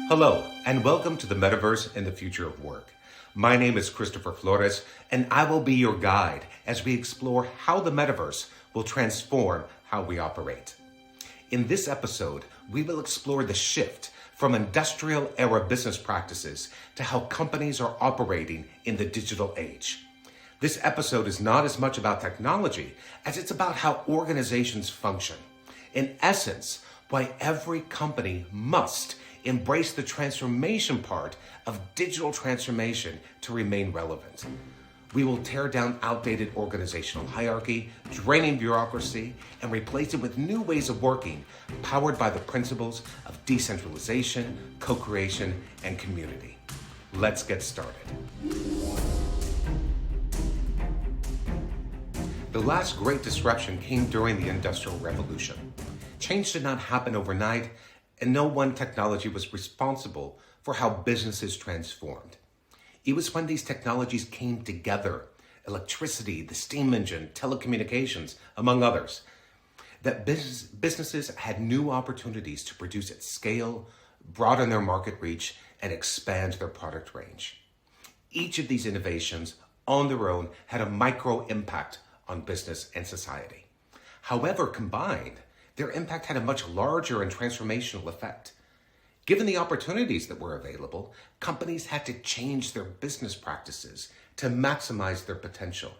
Hello, and welcome to the Metaverse and the Future of Work. My name is Christopher Flores, and I will be your guide as we explore how the Metaverse will transform how we operate. In this episode, we will explore the shift from industrial era business practices to how companies are operating in the digital age. This episode is not as much about technology as it's about how organizations function. In essence, why every company must embrace the transformation part of digital transformation to remain relevant. We will tear down outdated organizational hierarchy, draining bureaucracy, and replace it with new ways of working powered by the principles of decentralization, co-creation, and community. Let's get started. The last great disruption came during the Industrial Revolution. Change did not happen overnight, and no one technology was responsible for how businesses transformed. It was when these technologies came together, electricity, the steam engine, telecommunications, among others, that businesses had new opportunities to produce at scale, broaden their market reach, and expand their product range. Each of these innovations on their own had a micro impact on business and society. However, combined, their impact had a much larger and transformational effect. Given the opportunities that were available, companies had to change their business practices to maximize their potential.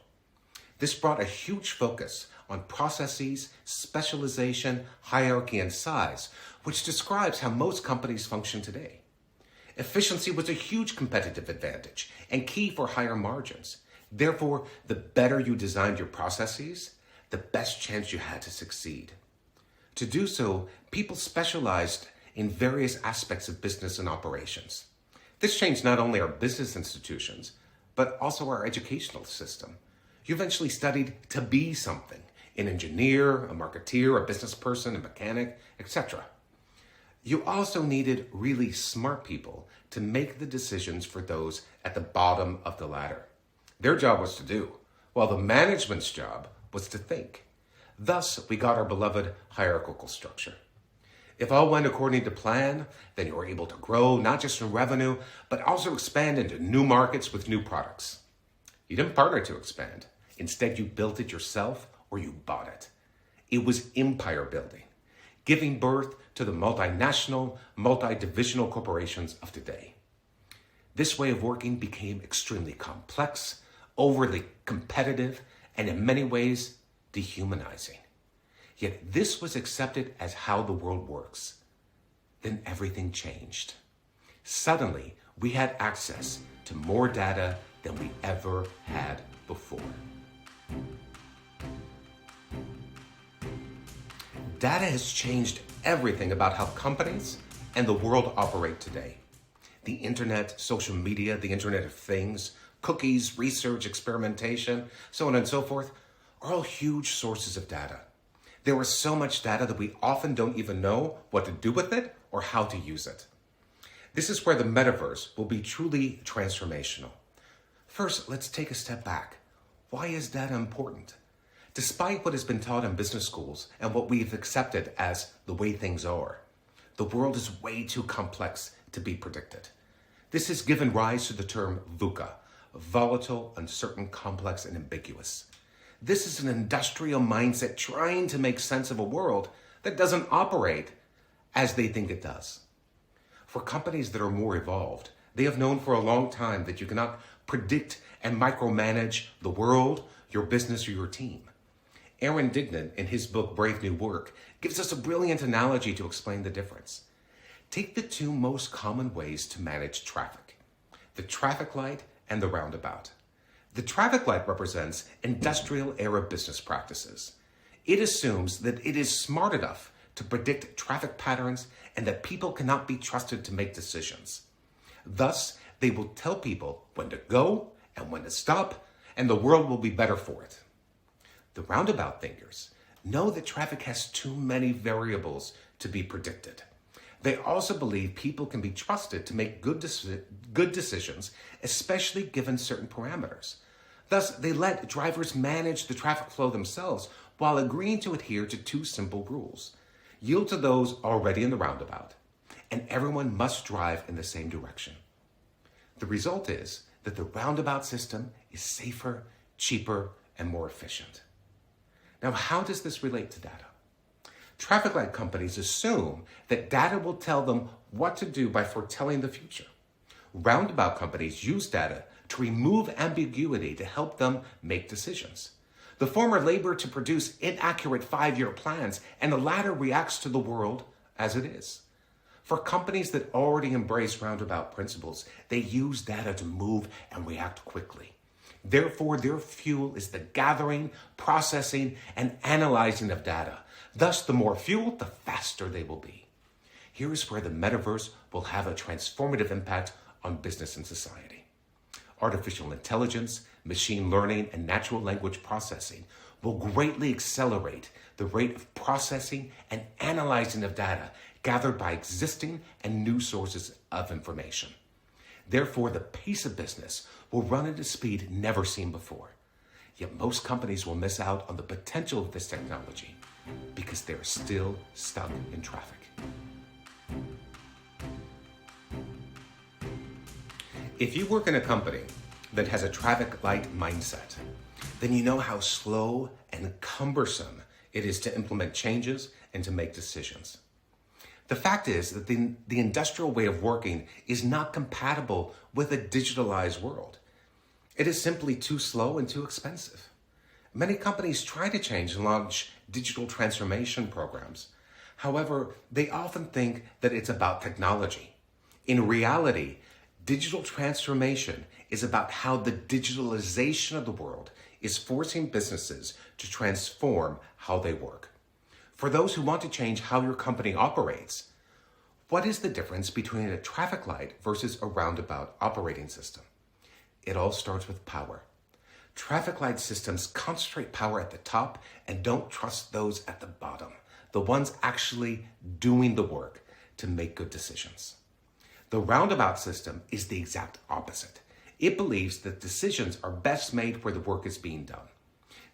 This brought a huge focus on processes, specialization, hierarchy, and size, which describes how most companies function today. Efficiency was a huge competitive advantage and key for higher margins. Therefore, the better you designed your processes, the best chance you had to succeed. To do so, people specialized in various aspects of business and operations. This changed not only our business institutions, but also our educational system. You eventually studied to be something, an engineer, a marketeer, a business person, a mechanic, etc. You also needed really smart people to make the decisions for those at the bottom of the ladder. Their job was to do, while the management's job was to think. Thus, we got our beloved hierarchical structure. If all went according to plan, then you were able to grow not just in revenue, but also expand into new markets with new products. You didn't partner to expand. Instead, you built it yourself or you bought it. It was empire building, giving birth to the multinational, multi-divisional corporations of today. This way of working became extremely complex, overly competitive, and in many ways, dehumanizing. Yet this was accepted as how the world works. Then everything changed. Suddenly, we had access to more data than we ever had before. Data has changed everything about how companies and the world operate today. The internet, social media, the Internet of Things, cookies, research, experimentation, so on and so forth, are all huge sources of data. There is so much data that we often don't even know what to do with it or how to use it. This is where the Metaverse will be truly transformational. First, let's take a step back. Why is data important? Despite what has been taught in business schools and what we've accepted as the way things are, the world is way too complex to be predicted. This has given rise to the term VUCA, volatile, uncertain, complex, and ambiguous. This is an industrial mindset trying to make sense of a world that doesn't operate as they think it does. For companies that are more evolved, they have known for a long time that you cannot predict and micromanage the world, your business, or your team. Aaron Dignan, in his book Brave New Work, gives us a brilliant analogy to explain the difference. Take the two most common ways to manage traffic, the traffic light and the roundabout. The traffic light represents industrial era business practices. It assumes that it is smart enough to predict traffic patterns and that people cannot be trusted to make decisions. Thus, they will tell people when to go and when to stop, and the world will be better for it. The roundabout thinkers know that traffic has too many variables to be predicted. They also believe people can be trusted to make good decisions, especially given certain parameters. Thus, they let drivers manage the traffic flow themselves while agreeing to adhere to two simple rules. yield to those already in the roundabout, and everyone must drive in the same direction. The result is that the roundabout system is safer, cheaper, and more efficient. Now, how does this relate to data? Traffic light companies assume that data will tell them what to do by foretelling the future. Roundabout companies use data to remove ambiguity to help them make decisions. The former labor to produce inaccurate 5-year plans, and the latter reacts to the world as it is. For companies that already embrace roundabout principles, they use data to move and react quickly. Therefore, their fuel is the gathering, processing, and analyzing of data. Thus, the more fuel, the faster they will be. Here is where the metaverse will have a transformative impact on business and society. Artificial intelligence, machine learning, and natural language processing will greatly accelerate the rate of processing and analyzing of data gathered by existing and new sources of information. Therefore, the pace of business will run at a speed never seen before. Yet most companies will miss out on the potential of this technology because they're still stuck in traffic. If you work in a company that has a traffic light mindset, then you know how slow and cumbersome it is to implement changes and to make decisions. The fact is that the industrial way of working is not compatible with a digitalized world. It is simply too slow and too expensive. Many companies try to change and launch digital transformation programs. However, they often think that it's about technology. In reality, digital transformation is about how the digitalization of the world is forcing businesses to transform how they work. For those who want to change how your company operates, what is the difference between a traffic light versus a roundabout operating system? It all starts with power. Traffic light systems concentrate power at the top and don't trust those at the bottom, the ones actually doing the work to make good decisions. The roundabout system is the exact opposite. It believes that decisions are best made where the work is being done.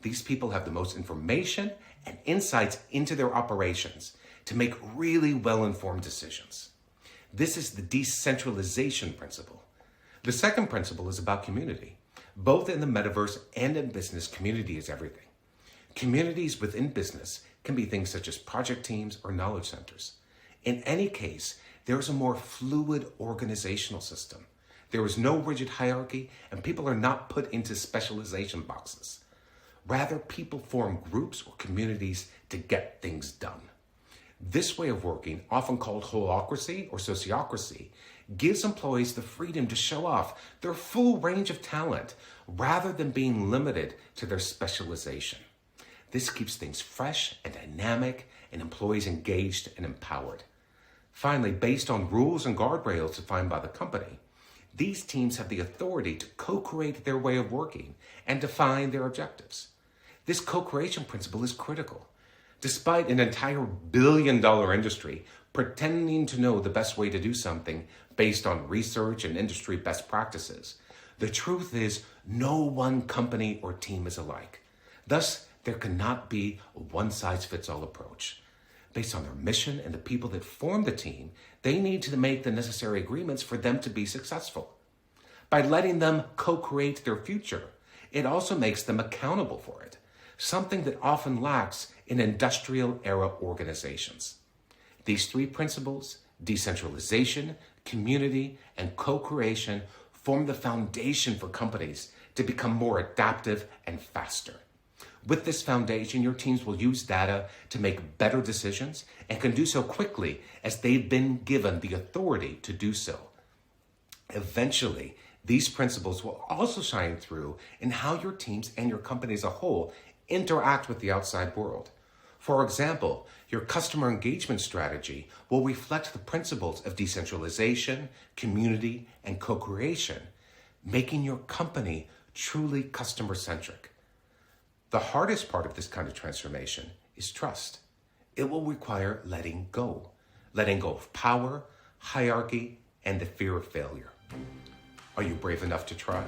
These people have the most information and insights into their operations to make really well-informed decisions. This is the decentralization principle. The second principle is about community. Both in the metaverse and in business, community is everything. Communities within business can be things such as project teams or knowledge centers. In any case, there is a more fluid organizational system. There is no rigid hierarchy, and people are not put into specialization boxes. Rather, people form groups or communities to get things done. This way of working, often called holacracy or sociocracy, gives employees the freedom to show off their full range of talent rather than being limited to their specialization. This keeps things fresh and dynamic and employees engaged and empowered. Finally, based on rules and guardrails defined by the company, these teams have the authority to co-create their way of working and define their objectives. This co-creation principle is critical. Despite an entire billion-dollar industry pretending to know the best way to do something based on research and industry best practices, the truth is no one company or team is alike. Thus, there cannot be a one-size-fits-all approach. Based on their mission and the people that form the team, they need to make the necessary agreements for them to be successful. By letting them co-create their future, it also makes them accountable for it, something that often lacks in industrial-era organizations. These three principles, decentralization, community, and co-creation, form the foundation for companies to become more adaptive and faster. With this foundation, your teams will use data to make better decisions and can do so quickly as they've been given the authority to do so. Eventually, these principles will also shine through in how your teams and your company as a whole interact with the outside world. For example, your customer engagement strategy will reflect the principles of decentralization, community, and co-creation, making your company truly customer-centric. The hardest part of this kind of transformation is trust. It will require letting go of power, hierarchy, and the fear of failure. Are you brave enough to try?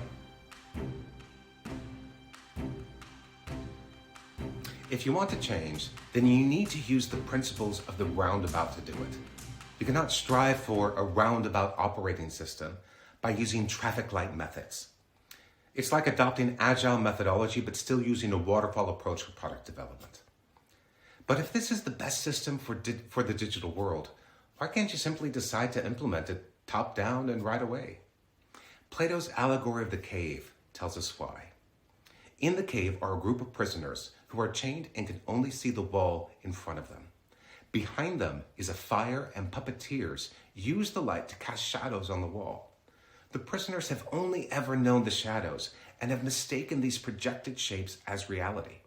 If you want to change, then you need to use the principles of the roundabout to do it. You cannot strive for a roundabout operating system by using traffic light methods. It's like adopting agile methodology but still using a waterfall approach for product development. But if this is the best system for the digital world, why can't you simply decide to implement it top down and right away? Plato's allegory of the cave tells us why. In the cave are a group of prisoners who are chained and can only see the wall in front of them. Behind them is a fire, and puppeteers use the light to cast shadows on the wall. The prisoners have only ever known the shadows and have mistaken these projected shapes as reality.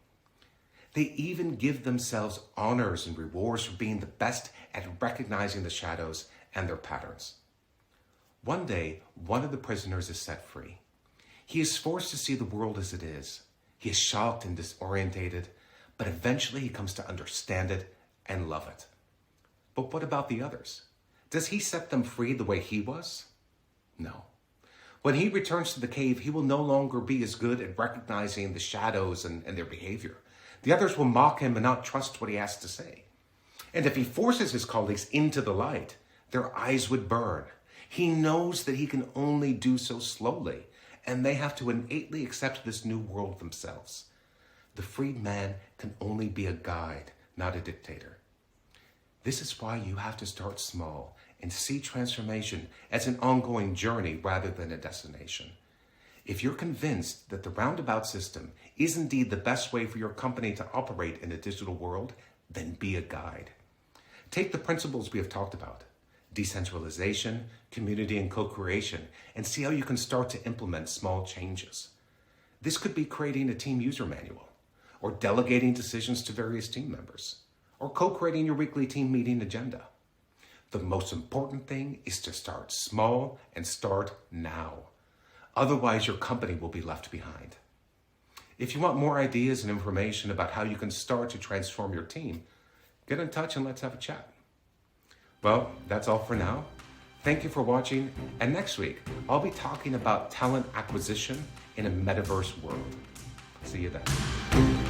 They even give themselves honors and rewards for being the best at recognizing the shadows and their patterns. One day, one of the prisoners is set free. He is forced to see the world as it is. He is shocked and disorientated, but eventually he comes to understand it and love it. But what about the others? Does he set them free the way he was? No. When he returns to the cave, he will no longer be as good at recognizing the shadows and their behavior. The others will mock him and not trust what he has to say. And if he forces his colleagues into the light, their eyes would burn. He knows that he can only do so slowly, and they have to innately accept this new world themselves. The freed man can only be a guide, not a dictator. This is why you have to start small and see transformation as an ongoing journey rather than a destination. If you're convinced that the roundabout system is indeed the best way for your company to operate in a digital world, then be a guide. Take the principles we have talked about, decentralization, community, and co-creation, and see how you can start to implement small changes. This could be creating a team user manual, or delegating decisions to various team members, or co-creating your weekly team meeting agenda. The most important thing is to start small and start now. Otherwise, your company will be left behind. If you want more ideas and information about how you can start to transform your team, get in touch and let's have a chat. Well, that's all for now. Thank you for watching, and next week, I'll be talking about talent acquisition in a metaverse world. See you then.